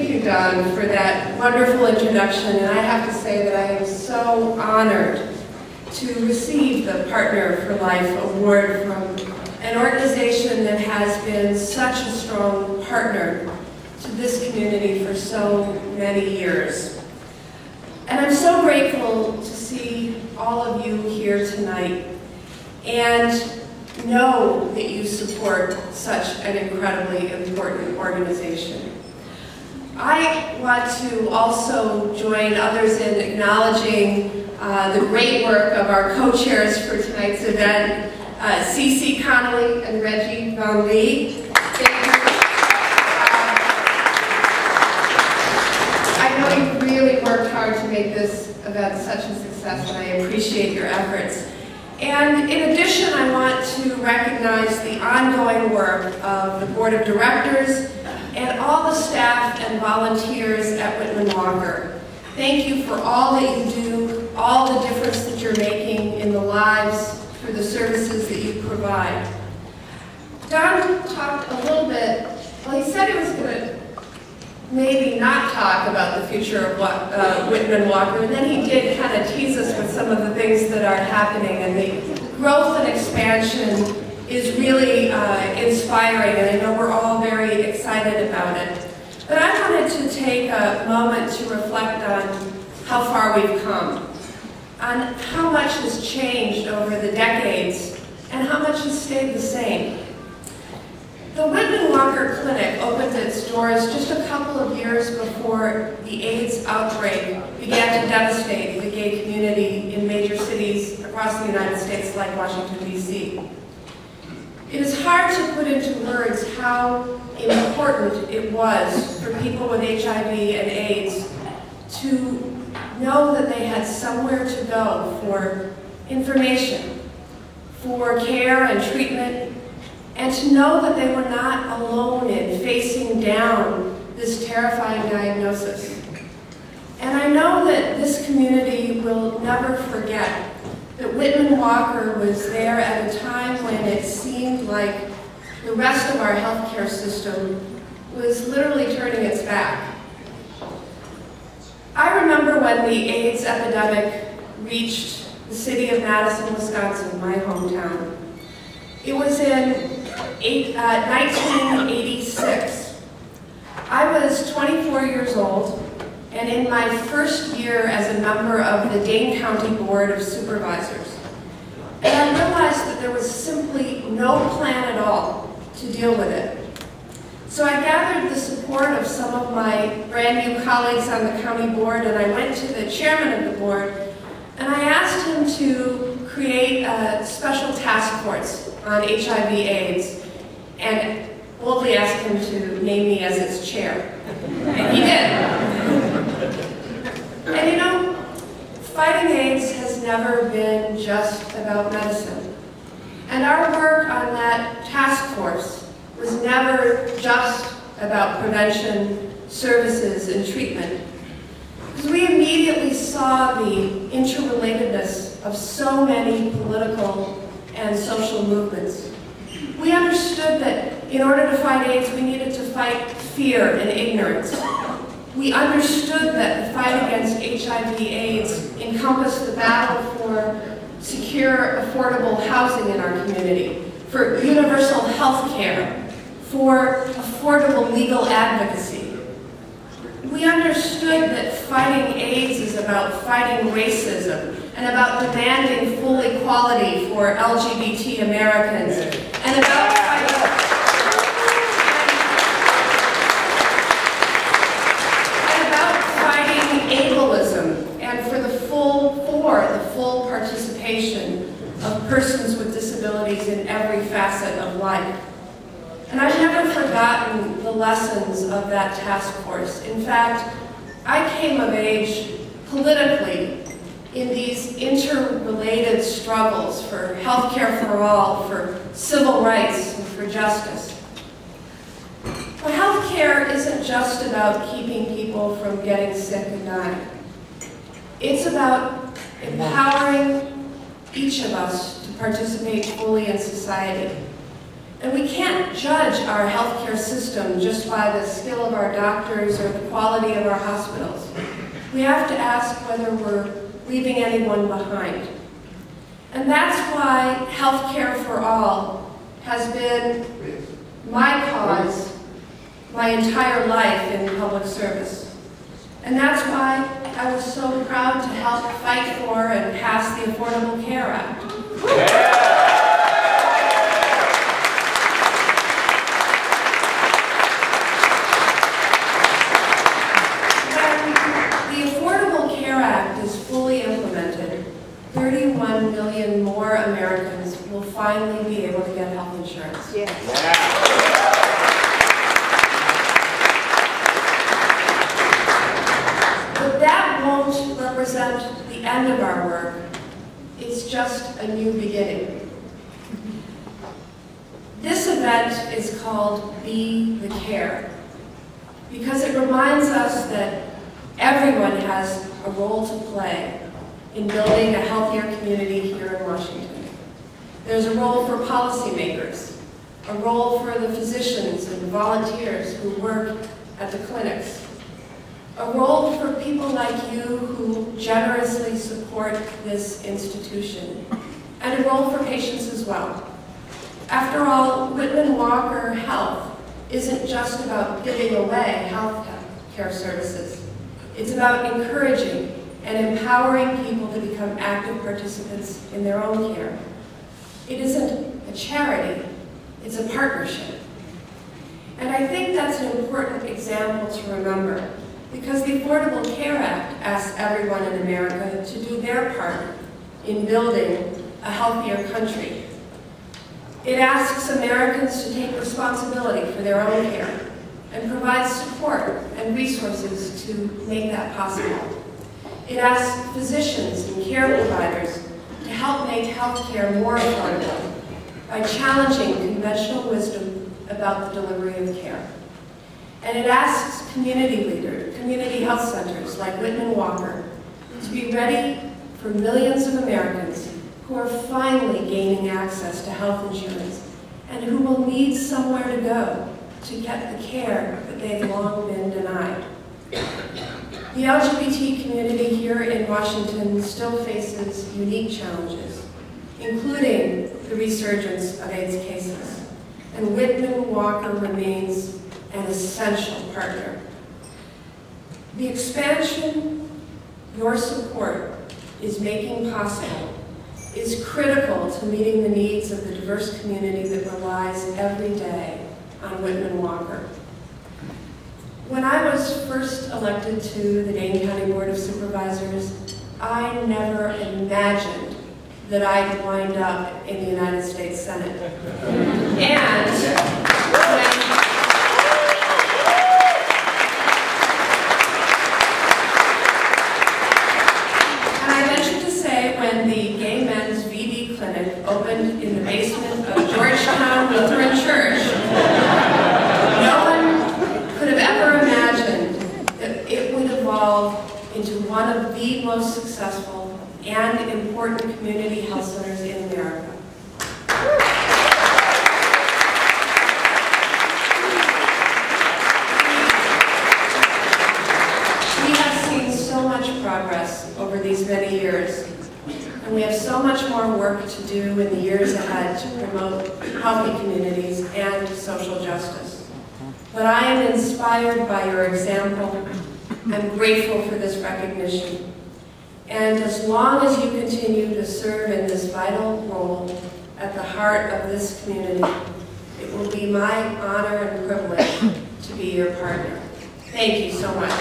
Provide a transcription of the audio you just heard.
Thank you, Don, for that wonderful introduction. And I have to say that I am so honored to receive the Partner for Life Award from an organization that has been such a strong partner to this community for so many years. And I'm so grateful to see all of you here tonight and know that you support such an incredibly important organization. I want to also join others in acknowledging the great work of our co-chairs for tonight's event, Cece Connolly and Reggie Von Lee. I know you really worked hard to make this event such a success, and I appreciate your efforts. And in addition, I want to recognize the ongoing work of the Board of Directors and all the staff and volunteers at Whitman-Walker. Thank you for all that you do, all the difference that you're making in the lives for the services that you provide. Don talked a little bit, well, he said he was going to maybe not talk about the future of Whitman-Walker, and then he did kind of tease us with some of the things that are happening, and the growth and expansion is really inspiring, and I know we're all very excited about it. But I wanted to take a moment to reflect on how far we've come, on how much has changed over the decades, and how much has stayed the same. The Whitman-Walker Clinic opened its doors just a couple of years before the AIDS outbreak began to devastate the gay community in major cities across the United States like Washington, D.C. It is hard to put into words how important it was for people with HIV and AIDS to know that they had somewhere to go for information, for care and treatment, and to know that they were not alone in facing down this terrifying diagnosis. And I know that this community will never forget that Whitman-Walker was there at a time when it seemed like the rest of our healthcare system was literally turning its back. I remember when the AIDS epidemic reached the city of Madison, Wisconsin, my hometown. It was in 1986. I was 24 years old, and in my first year as a member of the Dane County Board of Supervisors. And I realized that there was simply no plan at all to deal with it. So I gathered the support of some of my brand new colleagues on the county board, and I went to the chairman of the board, and I asked him to create a special task force on HIV/AIDS, and boldly asked him to name me as its chair. And he did. And you know, fighting AIDS has never been just about medicine. And our work on that task force was never just about prevention, services, and treatment. Because we immediately saw the interrelatedness of so many political and social movements. We understood that in order to fight AIDS, we needed to fight fear and ignorance. We understood that the fight against HIV/AIDS encompassed the battle for secure, affordable housing in our community, for universal health care, for affordable legal advocacy. We understood that fighting AIDS is about fighting racism and about demanding full equality for LGBT Americans, and about fighting ableism and for the full participation of persons with disabilities in every facet of life. And I've never forgotten the lessons of that task force. In fact, I came of age politically in these interrelated struggles for health care for all, for civil rights, and for justice. But health care isn't just about keeping people from getting sick and dying. It's about empowering each of us to participate fully in society. And we can't judge our healthcare system just by the skill of our doctors or the quality of our hospitals. We have to ask whether we're leaving anyone behind. And that's why healthcare for all has been my cause my entire life in public service. And that's why I was so proud to help fight for and pass the Affordable Care Act. When the Affordable Care Act is fully implemented, 31 million more Americans will finally be able to get health insurance. But that won't represent the end of our work. It's just a new beginning. This event is called Be the Care because it reminds us that everyone has a role to play in building a healthier community here in Washington. There's a role for policymakers, a role for the physicians and volunteers who work at the clinics, a role for people like you who generously support this institution, and a role for patients as well. After all, Whitman-Walker Health isn't just about giving away health care services. It's about encouraging and empowering people to become active participants in their own care. It isn't a charity, it's a partnership. And I think that's an important example to remember, because the Affordable Care Act asks everyone in America to do their part in building a healthier country. It asks Americans to take responsibility for their own care and provide support and resources to make that possible. It asks physicians and care providers to help make health care more affordable by challenging conventional wisdom about the delivery of care. And it asks community leaders, community health centers like Whitman-Walker to be ready for millions of Americans who are finally gaining access to health insurance and who will need somewhere to go to get the care that they've long been denied. The LGBT community here in Washington still faces unique challenges, including the resurgence of AIDS cases, and Whitman-Walker remains an essential partner. The expansion your support is making possible is critical to meeting the needs of the diverse community that relies every day on Whitman-Walker. When I was first elected to the Dane County Board of Supervisors, I never imagined that I'd wind up in the United States Senate. And I venture to say when the Gay Men's VD Clinic opened in the basement of Georgetown Lutheran Church, no one could have ever imagined that it would evolve into one of the most successful and important community health centers in America. We have seen so much progress over these many years, and we have so much more work to do in the years ahead to promote healthy communities and social justice. But I am inspired by your example. I'm grateful for this recognition. And as long as you continue to serve in this vital role at the heart of this community, it will be my honor and privilege to be your partner. Thank you so much.